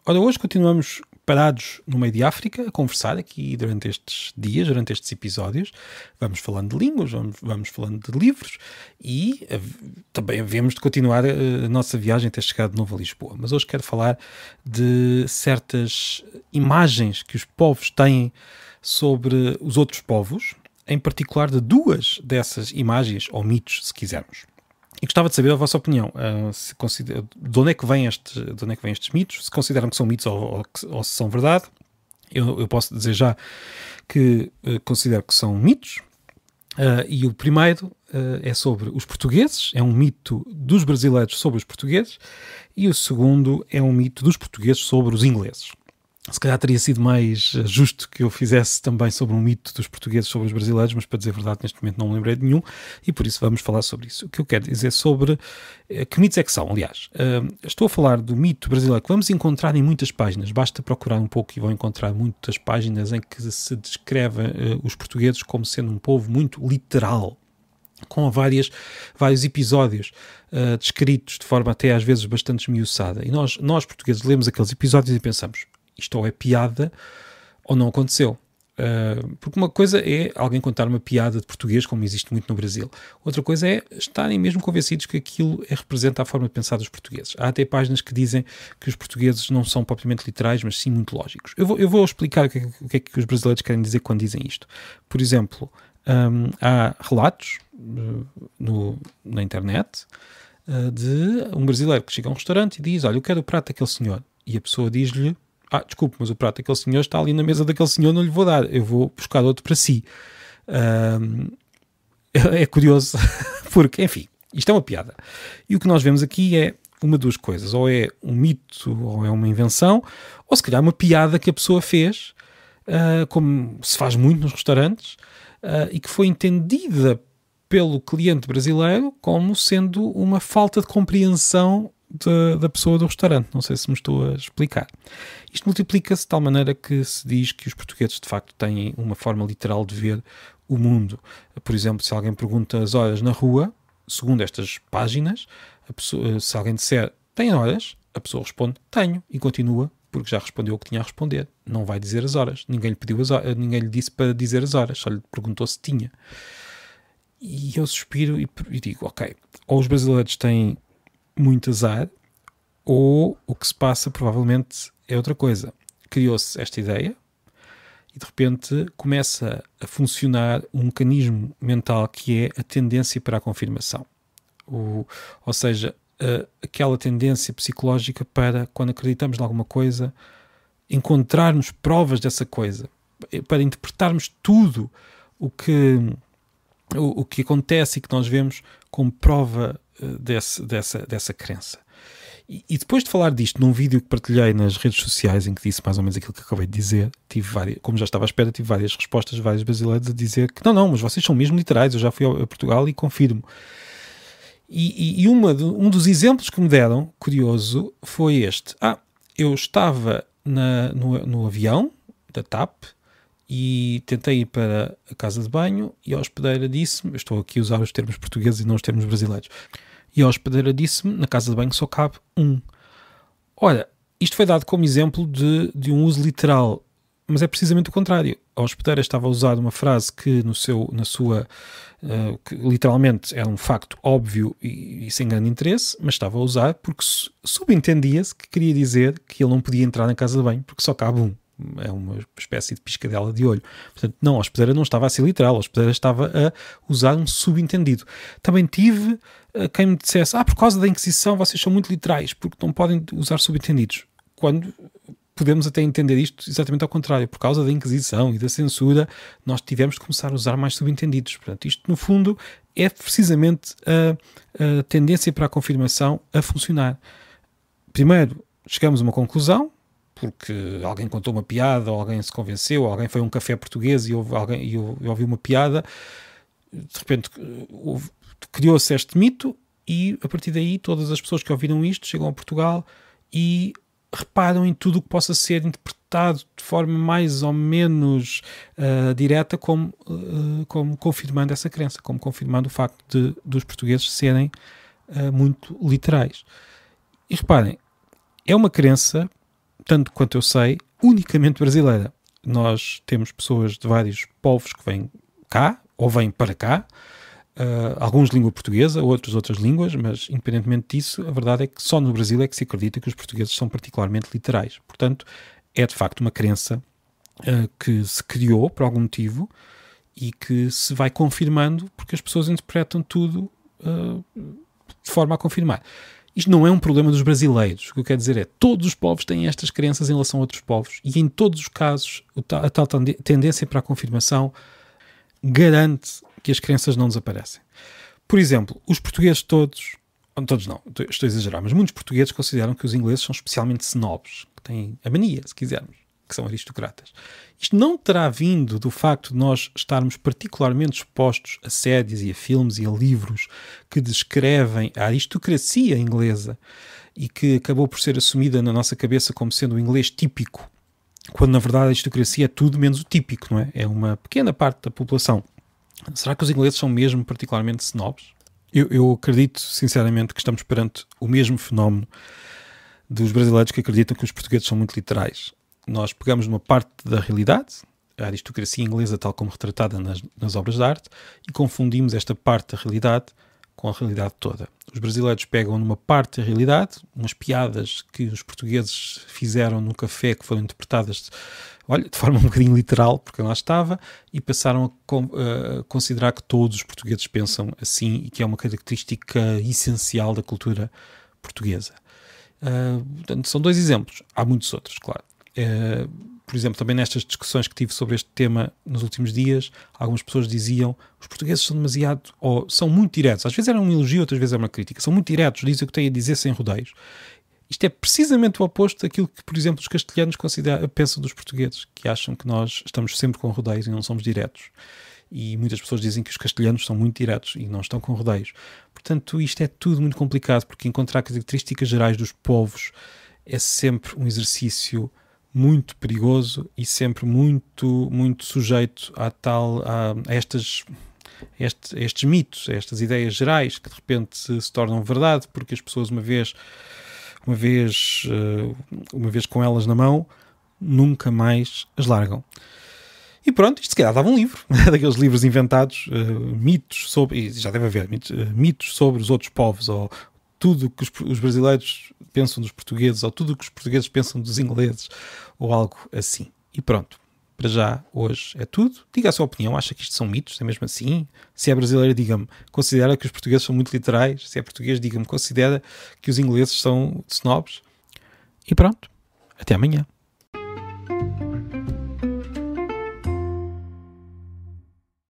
Ora, hoje continuamos parados no meio de África a conversar aqui durante estes dias, durante estes episódios. Vamos falando de línguas, vamos falando de livros e também havemos de continuar a nossa viagem até chegar de novo a Lisboa. Mas hoje quero falar de certas imagens que os povos têm sobre os outros povos, em particular de duas dessas imagens, ou mitos, se quisermos. E gostava de saber a vossa opinião. De onde é que vêm estes mitos? Se consideram que são mitos ou se são verdade. Eu posso dizer já que considero que são mitos. E o primeiro é sobre os portugueses. É um mito dos brasileiros sobre os portugueses. E o segundo é um mito dos portugueses sobre os ingleses. Se calhar teria sido mais justo que eu fizesse também sobre um mito dos portugueses sobre os brasileiros, mas para dizer a verdade neste momento não me lembrei de nenhum e por isso vamos falar sobre isso. O que eu quero dizer sobre que mitos é que são, aliás. Estou a falar do mito brasileiro que vamos encontrar em muitas páginas, basta procurar um pouco e vão encontrar muitas páginas em que se descreve os portugueses como sendo um povo muito literal, com vários episódios descritos de forma até às vezes bastante esmiuçada. E nós portugueses lemos aqueles episódios e pensamos, isto ou é piada ou não aconteceu. Porque uma coisa é alguém contar uma piada de português, como existe muito no Brasil. Outra coisa é estarem mesmo convencidos que aquilo representa a forma de pensar dos portugueses. Há até páginas que dizem que os portugueses não são propriamente literais, mas sim muito lógicos. Eu vou explicar o que é que os brasileiros querem dizer quando dizem isto. Por exemplo, há relatos na internet de um brasileiro que chega a um restaurante e diz, olha, eu quero o prato daquele senhor. E a pessoa diz-lhe, desculpe, mas o prato daquele senhor está ali na mesa daquele senhor, não lhe vou dar, eu vou buscar outro para si. É curioso, porque, enfim, isto é uma piada. E o que nós vemos aqui é uma de duas coisas, ou é um mito, ou é uma invenção, ou se calhar uma piada que a pessoa fez, como se faz muito nos restaurantes, e que foi entendida pelo cliente brasileiro como sendo uma falta de compreensão da pessoa do restaurante. Não sei se me estou a explicar. Isto multiplica-se de tal maneira que se diz que os portugueses de facto têm uma forma literal de ver o mundo. Por exemplo, se alguém pergunta as horas na rua, segundo estas páginas, se alguém disser tem horas, a pessoa responde tenho e continua, porque já respondeu o que tinha a responder. Não vai dizer as horas. Ninguém lhe pediu as horas, ninguém lhe disse para dizer as horas, só lhe perguntou se tinha. E eu suspiro e digo, ok, ou os brasileiros têm muito azar, ou o que se passa provavelmente é outra coisa. Criou-se esta ideia e de repente começa a funcionar um mecanismo mental que é a tendência para a confirmação. Ou seja, aquela tendência psicológica para, quando acreditamos em alguma coisa, encontrarmos provas dessa coisa, para interpretarmos tudo o que acontece e que nós vemos como prova dessa crença. E depois de falar disto num vídeo que partilhei nas redes sociais em que disse mais ou menos aquilo que acabei de dizer, como já estava à espera, tive várias respostas de vários brasileiros a dizer que não, mas vocês são mesmo literais, eu já fui a Portugal e confirmo. E um dos exemplos que me deram, curioso, foi este. Eu estava no avião da TAP e tentei ir para a casa de banho e a hospedeira disse-me, eu estou aqui a usar os termos portugueses e não os termos brasileiros, e a hospedeira disse-me, na casa de banho só cabe um. Ora, isto foi dado como exemplo de um uso literal, mas é precisamente o contrário. A hospedeira estava a usar uma frase que que literalmente era um facto óbvio e sem grande interesse, mas estava a usar porque subentendia-se que queria dizer que ele não podia entrar na casa de banho porque só cabe um. É uma espécie de piscadela de olho. Portanto, não, a hospedeira não estava a ser literal, a hospedeira estava a usar um subentendido. Também tive quem me dissesse, por causa da Inquisição vocês são muito literais, porque não podem usar subentendidos. Quando podemos até entender isto exatamente ao contrário. Por causa da Inquisição e da censura, nós tivemos de começar a usar mais subentendidos. Portanto, isto, no fundo, é precisamente a tendência para a confirmação a funcionar. Primeiro, chegamos a uma conclusão, porque alguém contou uma piada, ou alguém se convenceu, ou alguém foi a um café português e ouviu uma piada, de repente criou-se este mito e a partir daí todas as pessoas que ouviram isto chegam a Portugal e reparam em tudo o que possa ser interpretado de forma mais ou menos direta como confirmando essa crença, como confirmando o facto dos portugueses serem muito literais. E reparem, é uma crença tanto quanto eu sei, unicamente brasileira. Nós temos pessoas de vários povos que vêm cá, ou vêm para cá, alguns de língua portuguesa, outros outras línguas, mas independentemente disso, a verdade é que só no Brasil é que se acredita que os portugueses são particularmente literais. Portanto, é de facto uma crença que se criou por algum motivo e que se vai confirmando porque as pessoas interpretam tudo de forma a confirmar. Isto não é um problema dos brasileiros. O que eu quero dizer é que todos os povos têm estas crenças em relação a outros povos e em todos os casos a tal tendência para a confirmação garante que as crenças não desaparecem. Por exemplo, os portugueses todos não, estou a exagerar, mas muitos portugueses consideram que os ingleses são especialmente snobs, que têm a mania, se quisermos, que são aristocratas. Isto não terá vindo do facto de nós estarmos particularmente expostos a séries e a filmes e a livros que descrevem a aristocracia inglesa e que acabou por ser assumida na nossa cabeça como sendo o inglês típico, quando na verdade a aristocracia é tudo menos o típico, não é? É uma pequena parte da população. Será que os ingleses são mesmo particularmente snobs? Eu acredito sinceramente que estamos perante o mesmo fenómeno dos brasileiros que acreditam que os portugueses são muito literais. Nós pegamos numa parte da realidade, a aristocracia inglesa tal como retratada nas obras de arte, e confundimos esta parte da realidade com a realidade toda. Os brasileiros pegam numa parte da realidade, umas piadas que os portugueses fizeram no café que foram interpretadas de forma um bocadinho literal, porque lá estava, e passaram a considerar que todos os portugueses pensam assim e que é uma característica essencial da cultura portuguesa. Portanto, são dois exemplos. Há muitos outros, claro. Por exemplo, também nestas discussões que tive sobre este tema nos últimos dias, algumas pessoas diziam os portugueses são demasiado, ou são muito diretos. Às vezes era um elogio, outras vezes era uma crítica. São muito diretos, dizem o que têm a dizer sem rodeios. Isto é precisamente o oposto daquilo que, por exemplo, os castelhanos pensam dos portugueses, que acham que nós estamos sempre com rodeios e não somos diretos. E muitas pessoas dizem que os castelhanos são muito diretos e não estão com rodeios. Portanto, isto é tudo muito complicado, porque encontrar características gerais dos povos é sempre um exercício muito perigoso e sempre muito, muito sujeito a estes mitos, a estas ideias gerais que de repente se tornam verdade, porque as pessoas uma vez com elas na mão, nunca mais as largam. E pronto, isto se calhar dava um livro, daqueles livros inventados, mitos sobre, e já deve haver, mitos sobre os outros povos, ou tudo o que os brasileiros pensam dos portugueses, ou tudo o que os portugueses pensam dos ingleses, ou algo assim. E pronto, para já, hoje é tudo. Diga a sua opinião, acha que isto são mitos? É mesmo assim? Se é brasileiro, diga-me, considera que os portugueses são muito literais? Se é português, diga-me, considera que os ingleses são snobs? E pronto, até amanhã.